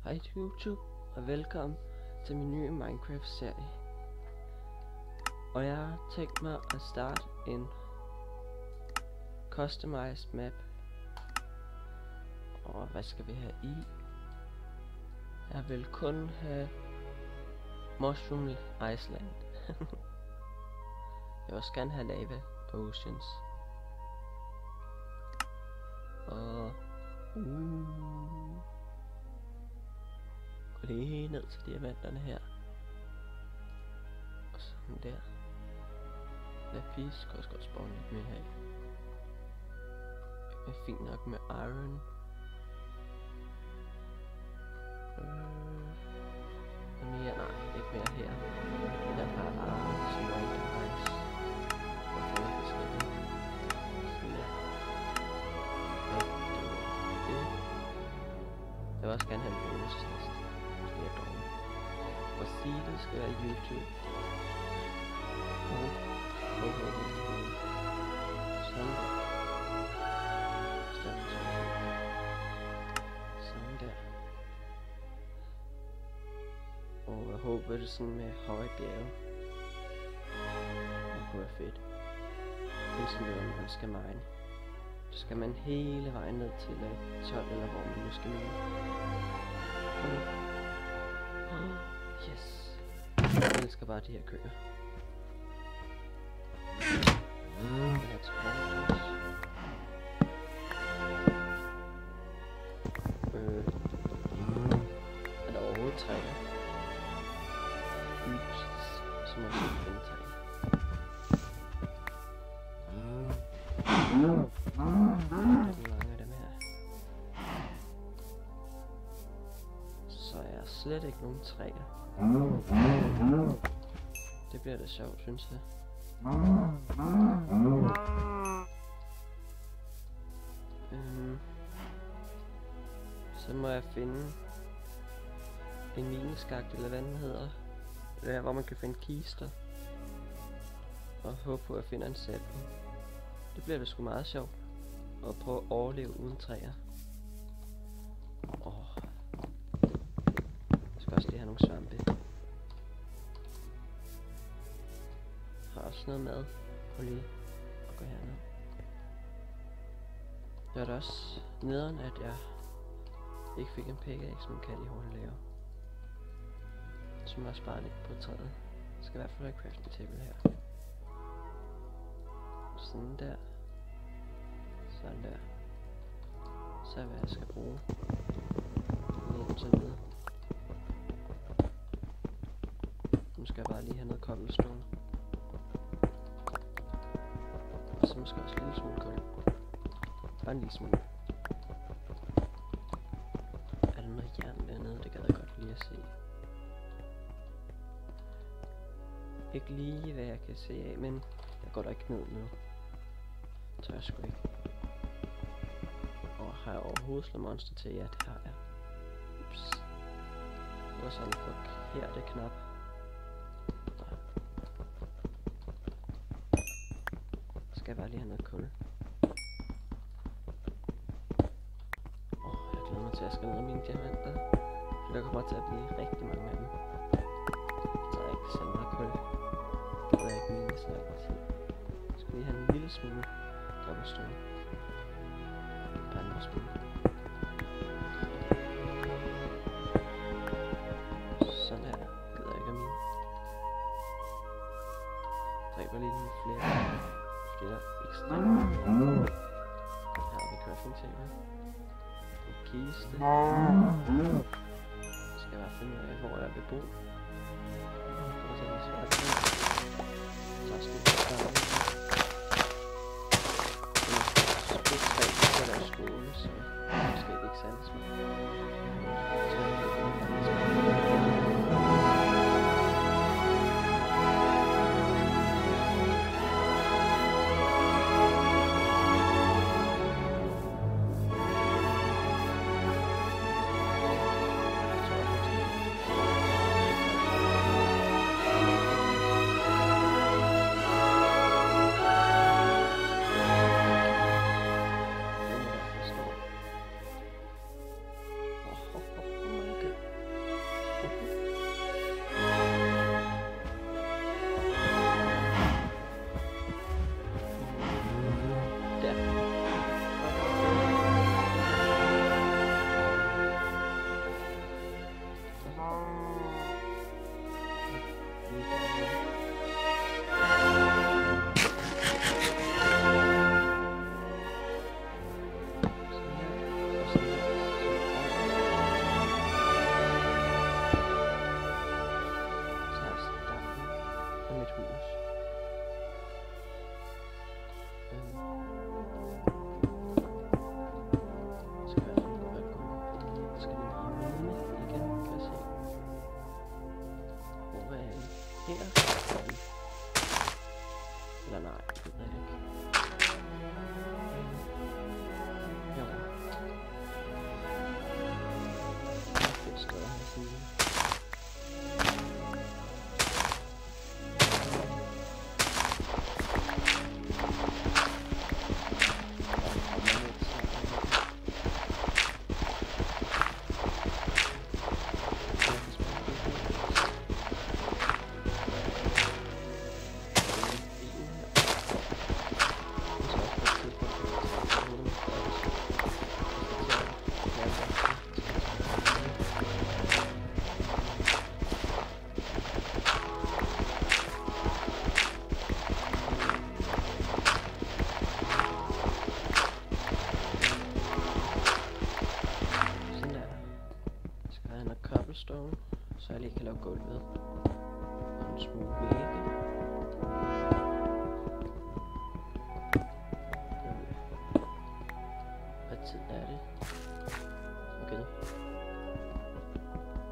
Hej til YouTube, og velkommen til min nye Minecraft-serie. Og jeg har tænkt mig at starte en customized map. Og hvad skal vi have i? Jeg vil kun have Mushroom Island. Jeg vil også gerne have Lava Oceans. Og gå lige ned til diamanterne her. Og sådan der. Lapis kan også godt spawne lidt mere her. Det er fint nok med iron. Mere, nej, ikke mere her. Jeg har som white device. Og få noget forskelligt. Sådan der. Og det. Jeg vil også gerne have en bonus-test. Måske er dårligt. Og sige det skal være YouTube. Sådan der. Sådan der. Og jeg håber det er sådan med høje bjerge. Det kunne være fedt. Det er sådan noget man skal mine. Så skal man hele vejen ned til 12 eller hvor man nu skal mine. Yes. Jeg elsker bare de her køer. Er der overhovedet træer? Så må jeg finde træer. Den lange af dem her. Så er jeg slet ikke nogen træer. Det bliver da sjovt, synes jeg. Så må jeg finde en mineskakt, eller hvad den hedder. Der hvor man kan finde kister. Og håbe på at jeg finder en sætning. Det bliver da sgu meget sjovt. Og prøve at overleve uden træer. Jeg skal også lige have nogle svampe. Jeg har også noget mad. Prøv lige at gå herned. Det var da også nederen, at jeg ikke fik en pickaxe, man kan lige hurtigt lave. Så må jeg spare lidt på træet. Jeg skal i hvert fald have crafting table her. Sådan der. Sådan der. Så er hvad jeg skal bruge. Indtil videre. Nu skal jeg bare lige have noget cobblestone. Og så måske også en lille smule kul. Bare en lille smule. Er der noget jern dernede? Det gad jeg godt lige at se. Ikke lige hvad jeg kan se af, men jeg går da ikke ned nu. Så jeg sgu ikke. Og har jeg overhovedet slået monster til? Ja, det har jeg. Ups. Det var sådan en forkerte knap. Skal jeg bare lige have noget kul. Jeg glæder mig til at skal ned mine diamanter. For der kommer til at blive rigtig mange af dem. Så jeg ikke så meget kul. Det er ikke mine så lang tid. Jeg skal lige have en lille smule cobblestone. Bare en lille smule. Sådan her. Gider jeg ikke af mine. Dræber lige nogle flere. Fordi der er ekstremt mange. Her har vi crafting table. En kiste. Skal jeg bare finde ud af, hvor jeg vil bo. Det er sådan svært. Så skal vi starte. Det er 3, så der er skole, så måske det ikke særlig smart. har jeg noget cobblestone, så jeg lige kan lave gulvet. Og en smule vægge. Hvad tid er det? Okay.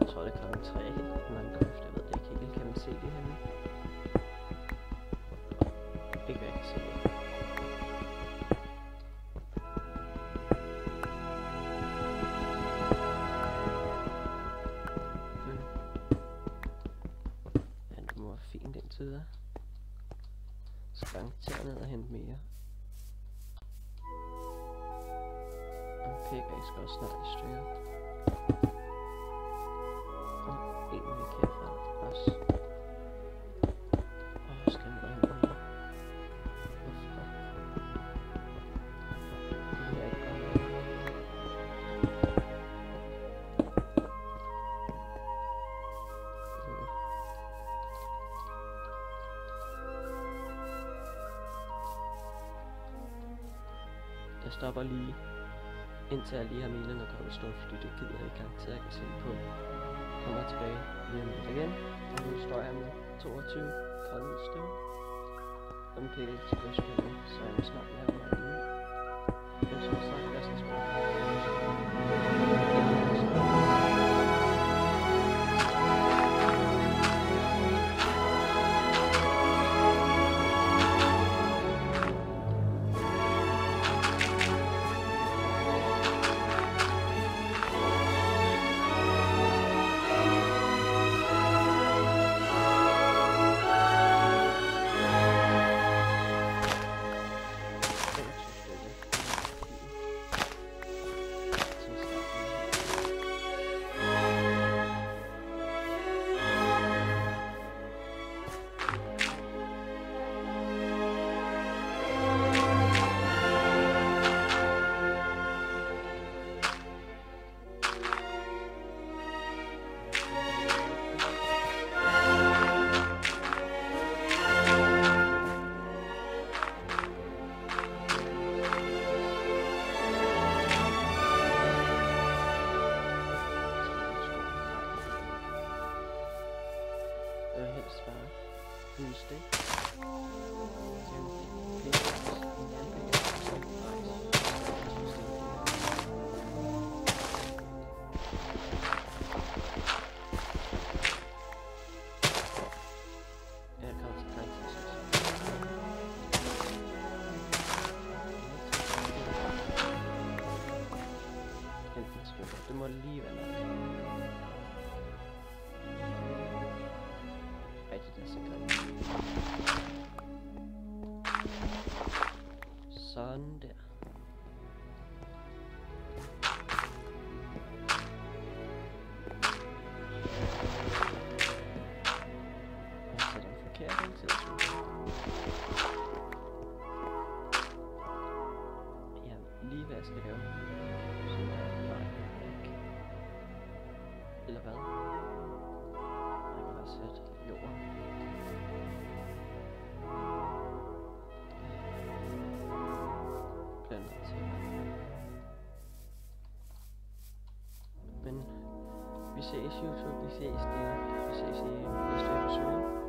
Jeg tror det er klokken 3 i Minecraft, jeg ved det ikke helt. Kan man se det henne? Ikke hvad jeg kan se det. Ja, det må være fint indtil da. Så skal jeg ned og hente mere. En pickaxe skal også snart i stykker. Og en væk herfra også. Skal jeg ned og hente mere? Hvorfor? Det er ikke godt. Jeg stopper lige, indtil jeg lige har minet noget cobblestone, fordi det gider jeg ikke garanteret, jeg kan se på. Kommer tilbage lige om lidt igen, og nu står jeg med 22 cobblestone. Og en pickaxe til kystpenge, så jeg vil snart lave noget nyt. Jeg synes snart, at jeg skal spørge. Det må lige være nok. Ej, det er så godt. Sådan der. Jeg sætter den forkert ind til. Ja, lige hvad jeg skal lave. Sådan der. Eller hvad? Jeg kan bare sætte jorden. Blander til. Men vi ses YouTube, vi ses i næste episode.